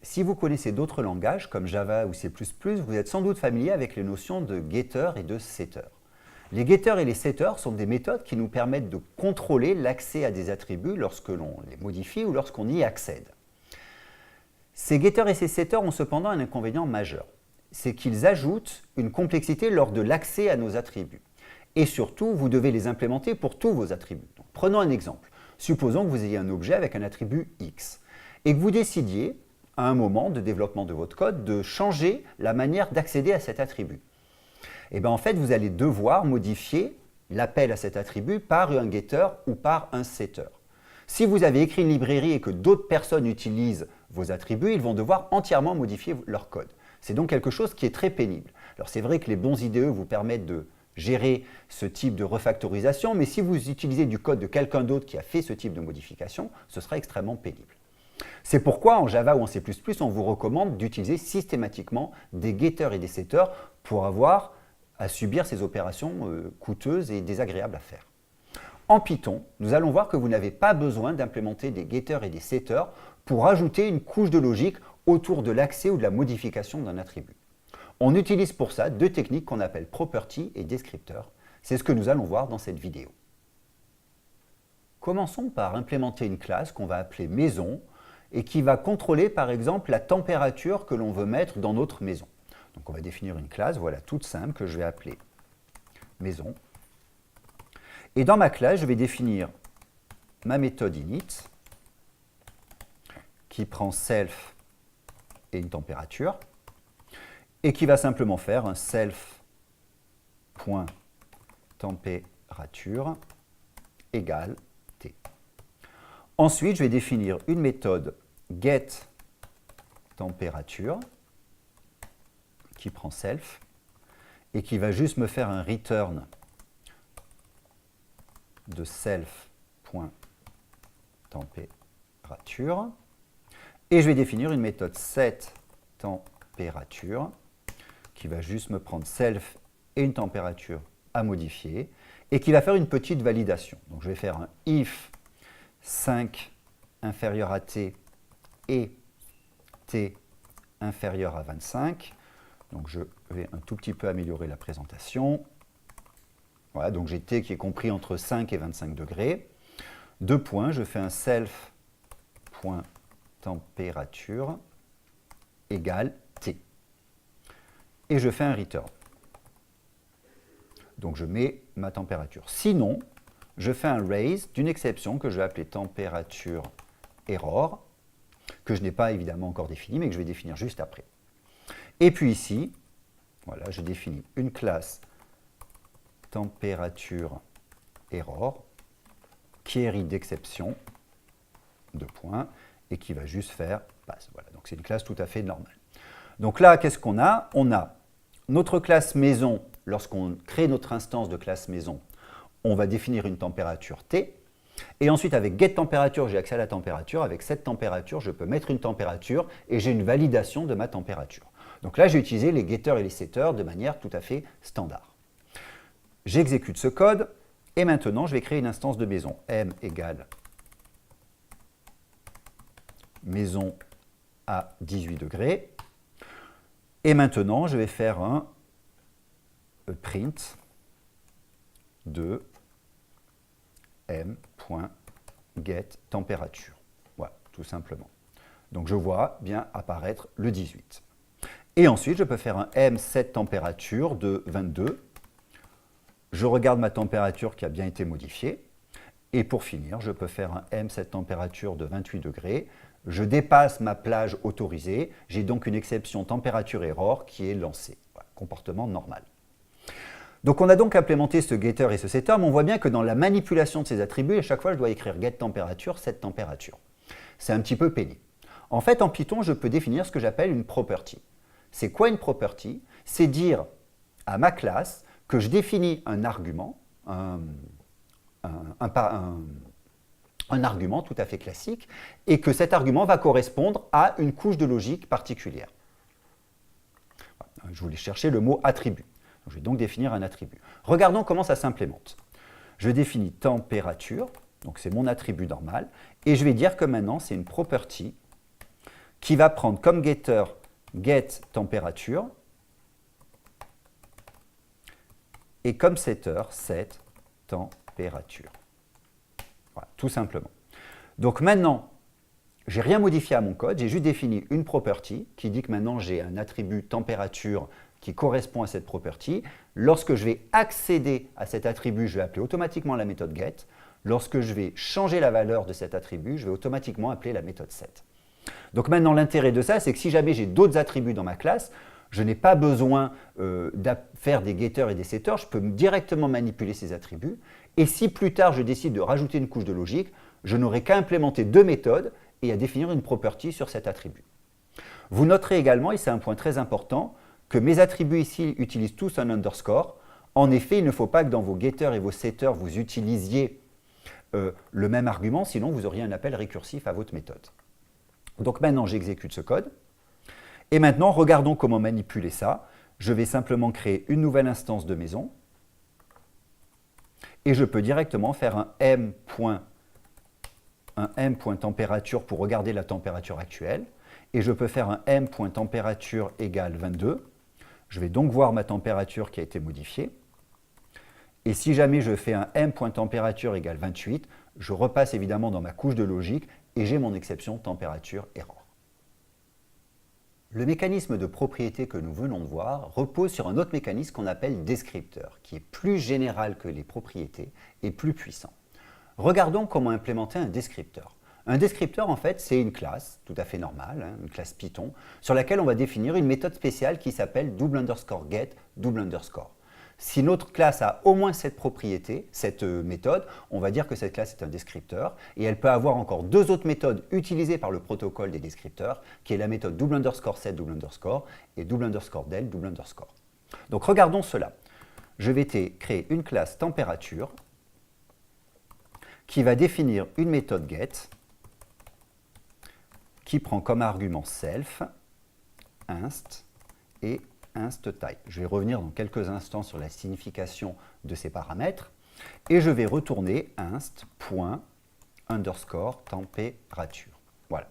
Si vous connaissez d'autres langages comme Java ou C++, vous êtes sans doute familier avec les notions de getter et de setter. Les getters et les setters sont des méthodes qui nous permettent de contrôler l'accès à des attributs lorsque l'on les modifie ou lorsqu'on y accède. Ces getters et ces setters ont cependant un inconvénient majeur, c'est qu'ils ajoutent une complexité lors de l'accès à nos attributs. Et surtout, vous devez les implémenter pour tous vos attributs. Donc, prenons un exemple. Supposons que vous ayez un objet avec un attribut X et que vous décidiez, à un moment de développement de votre code, de changer la manière d'accéder à cet attribut. Et bien en fait, vous allez devoir modifier l'appel à cet attribut par un getter ou par un setter. Si vous avez écrit une librairie et que d'autres personnes utilisent vos attributs, ils vont devoir entièrement modifier leur code. C'est donc quelque chose qui est très pénible. Alors c'est vrai que les bons IDE vous permettent de gérer ce type de refactorisation, mais si vous utilisez du code de quelqu'un d'autre qui a fait ce type de modification, ce sera extrêmement pénible. C'est pourquoi en Java ou en C++, on vous recommande d'utiliser systématiquement des getters et des setters pour avoir à subir ces opérations coûteuses et désagréables à faire. En Python, nous allons voir que vous n'avez pas besoin d'implémenter des getters et des setters pour ajouter une couche de logique autour de l'accès ou de la modification d'un attribut. On utilise pour ça deux techniques qu'on appelle property et descriptor. C'est ce que nous allons voir dans cette vidéo. Commençons par implémenter une classe qu'on va appeler maison et qui va contrôler par exemple la température que l'on veut mettre dans notre maison. Donc on va définir une classe, voilà, toute simple, que je vais appeler maison. Et dans ma classe, je vais définir ma méthode init qui prend self et une température et qui va simplement faire un self.température égale t. Ensuite, je vais définir une méthode getTempérature qui prend self et qui va juste me faire un return de self.température. Et je vais définir une méthode setTempérature qui va juste me prendre self et une température à modifier et qui va faire une petite validation. Donc je vais faire un if 5 inférieur à t et t inférieur à 25. Donc je vais un tout petit peu améliorer la présentation. Voilà, donc j'ai t qui est compris entre 5 et 25 degrés. Deux points, je fais un self.température égale t. Et je fais un return. Donc je mets ma température. Sinon, je fais un raise d'une exception que je vais appeler température error, que je n'ai pas évidemment encore définie, mais que je vais définir juste après. Et puis ici, voilà, je définis une classe température error qui hérite d'exception, deux points, et qui va juste faire pass. Voilà, donc c'est une classe tout à fait normale. Donc là, qu'est-ce qu'on a? On a notre classe maison. Lorsqu'on crée notre instance de classe maison, on va définir une température T. Et ensuite, avec getTempérature, j'ai accès à la température. Avec cette température, je peux mettre une température et j'ai une validation de ma température. Donc là, j'ai utilisé les getters et les setters de manière tout à fait standard. J'exécute ce code et maintenant, je vais créer une instance de maison. M égale maison à 18 degrés. Et maintenant, je vais faire un print de m.getTempérature. Voilà, tout simplement. Donc je vois bien apparaître le 18. Et ensuite, je peux faire un m.setTempérature de 22. Je regarde ma température qui a bien été modifiée. Et pour finir, je peux faire un m.setTempérature de 28 degrés. Je dépasse ma plage autorisée. J'ai donc une exception température error qui est lancée. Voilà, comportement normal. Donc on a donc implémenté ce getter et ce setter, mais on voit bien que dans la manipulation de ces attributs, à chaque fois je dois écrire getTempérature, setTempérature. C'est un petit peu pénible. En fait, en Python, je peux définir ce que j'appelle une property. C'est quoi une property? C'est dire à ma classe que je définis un argument, un argument tout à fait classique, et que cet argument va correspondre à une couche de logique particulière. Je voulais chercher le mot attribut. Je vais donc définir un attribut. Regardons comment ça s'implémente. Je définis température, donc c'est mon attribut normal, et je vais dire que maintenant c'est une property qui va prendre comme getter getTemperature et comme setter setTemperature. Voilà, tout simplement. Donc maintenant, je n'ai rien modifié à mon code, j'ai juste défini une property qui dit que maintenant j'ai un attribut température qui correspond à cette property. Lorsque je vais accéder à cet attribut, je vais appeler automatiquement la méthode get. Lorsque je vais changer la valeur de cet attribut, je vais automatiquement appeler la méthode set. Donc maintenant, l'intérêt de ça, c'est que si jamais j'ai d'autres attributs dans ma classe, je n'ai pas besoin de faire des getters et des setters, je peux directement manipuler ces attributs. Et si plus tard, je décide de rajouter une couche de logique, je n'aurai qu'à implémenter deux méthodes et à définir une property sur cet attribut. Vous noterez également, et c'est un point très important, que mes attributs ici utilisent tous un underscore. En effet, il ne faut pas que dans vos getters et vos setters, vous utilisiez le même argument, sinon vous auriez un appel récursif à votre méthode. Donc maintenant, j'exécute ce code. Et maintenant, regardons comment manipuler ça. Je vais simplement créer une nouvelle instance de maison. Et je peux directement faire un m.température pour regarder la température actuelle. Et je peux faire un m.température égale 22. Je vais donc voir ma température qui a été modifiée. Et si jamais je fais un m.température égale 28, je repasse évidemment dans ma couche de logique et j'ai mon exception température error. Le mécanisme de propriété que nous venons de voir repose sur un autre mécanisme qu'on appelle descripteur, qui est plus général que les propriétés et plus puissant. Regardons comment implémenter un descripteur. Un descripteur, en fait, c'est une classe tout à fait normale, une classe Python, sur laquelle on va définir une méthode spéciale qui s'appelle _get _. Si notre classe a au moins cette propriété, cette méthode, on va dire que cette classe est un descripteur et elle peut avoir encore deux autres méthodes utilisées par le protocole des descripteurs, qui est la méthode $set et $del . Donc regardons cela. Je vais créer une classe température qui va définir une méthode get qui prend comme argument self, inst et instType. Je vais revenir dans quelques instants sur la signification de ces paramètres et je vais retourner inst._température. Voilà.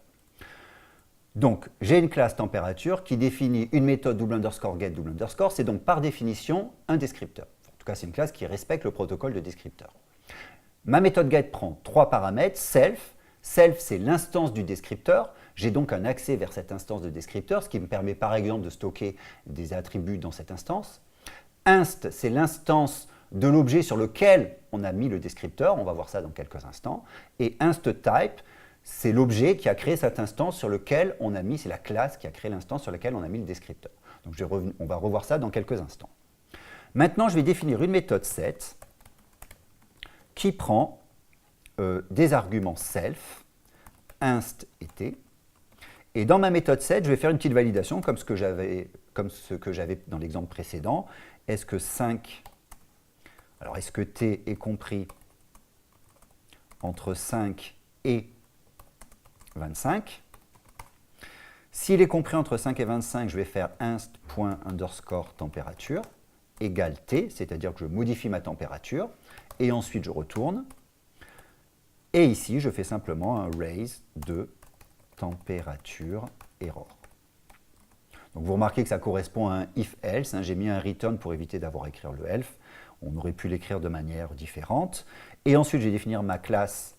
Donc, j'ai une classe température qui définit une méthode $get $. C'est donc par définition un descripteur. En tout cas, c'est une classe qui respecte le protocole de descripteur. Ma méthode get prend trois paramètres. Self, c'est l'instance du descripteur. J'ai donc un accès vers cette instance de descripteur, ce qui me permet par exemple de stocker des attributs dans cette instance. Inst, c'est l'instance de l'objet sur lequel on a mis le descripteur. On va voir ça dans quelques instants. Et instType, c'est l'objet qui a créé cette instance sur lequel on a mis, c'est la classe qui a créé l'instance sur laquelle on a mis le descripteur. Donc on va revoir ça dans quelques instants. Maintenant, je vais définir une méthode set qui prend des arguments self, inst et t. Et dans ma méthode set, je vais faire une petite validation comme ce que j'avais dans l'exemple précédent. Est-ce que 5, alors est-ce que t est compris entre 5 et 25? S'il est compris entre 5 et 25, je vais faire inst._température égale t, c'est-à-dire que je modifie ma température, et ensuite je retourne. Et ici, je fais simplement un raise de température error. Donc vous remarquez que ça correspond à un if-else. J'ai mis un return pour éviter d'avoir à écrire le else. On aurait pu l'écrire de manière différente. Et ensuite, je vais définir ma classe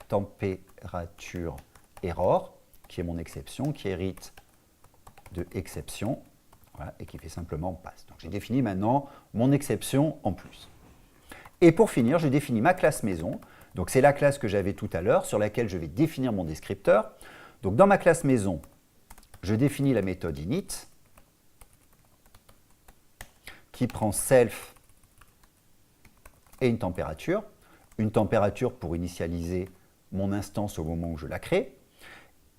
température error, qui est mon exception, qui hérite de exception, voilà, et qui fait simplement pass. Donc j'ai défini maintenant mon exception en plus. Et pour finir, je définis ma classe maison. Donc c'est la classe que j'avais tout à l'heure, sur laquelle je vais définir mon descripteur. Donc dans ma classe maison, je définis la méthode init, qui prend self et une température pour initialiser mon instance au moment où je la crée.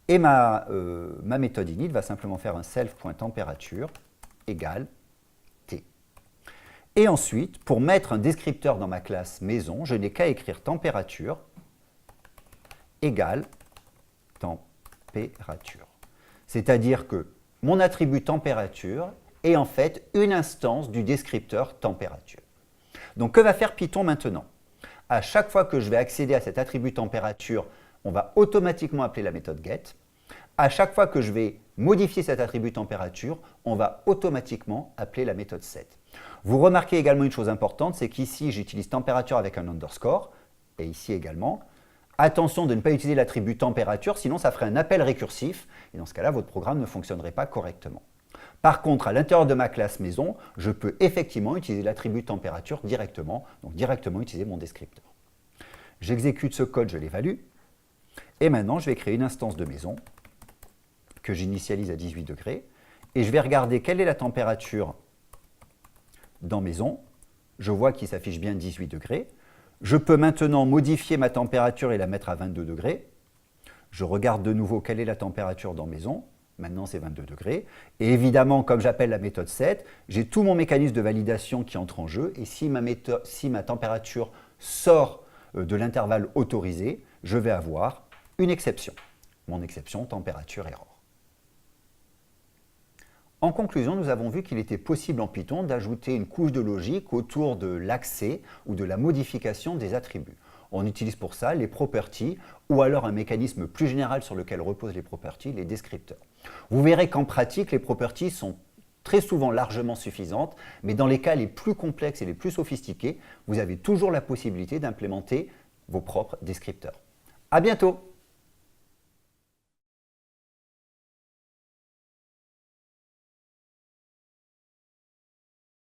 Et ma méthode init va simplement faire un self.température égale t. Et ensuite, pour mettre un descripteur dans ma classe maison, je n'ai qu'à écrire température égale température. C'est-à-dire que mon attribut température est en fait une instance du descripteur température. Donc que va faire Python maintenant? À chaque fois que je vais accéder à cet attribut température, on va automatiquement appeler la méthode get. À chaque fois que je vais modifier cet attribut température, on va automatiquement appeler la méthode set. Vous remarquez également une chose importante, c'est qu'ici j'utilise température avec un underscore, et ici également. Attention de ne pas utiliser l'attribut température, sinon ça ferait un appel récursif, et dans ce cas-là, votre programme ne fonctionnerait pas correctement. Par contre, à l'intérieur de ma classe maison, je peux effectivement utiliser l'attribut température directement, donc directement utiliser mon descripteur. J'exécute ce code, je l'évalue, et maintenant je vais créer une instance de maison que j'initialise à 18 degrés, et je vais regarder quelle est la température dans maison. Je vois qu'il s'affiche bien 18 degrés. Je peux maintenant modifier ma température et la mettre à 22 degrés. Je regarde de nouveau quelle est la température dans maison. Maintenant, c'est 22 degrés. Et évidemment, comme j'appelle la méthode set, j'ai tout mon mécanisme de validation qui entre en jeu. Et si ma température sort de l'intervalle autorisé, je vais avoir une exception. Mon exception, température error. En conclusion, nous avons vu qu'il était possible en Python d'ajouter une couche de logique autour de l'accès ou de la modification des attributs. On utilise pour ça les properties ou alors un mécanisme plus général sur lequel reposent les properties, les descripteurs. Vous verrez qu'en pratique, les properties sont très souvent largement suffisantes, mais dans les cas les plus complexes et les plus sophistiqués, vous avez toujours la possibilité d'implémenter vos propres descripteurs. À bientôt!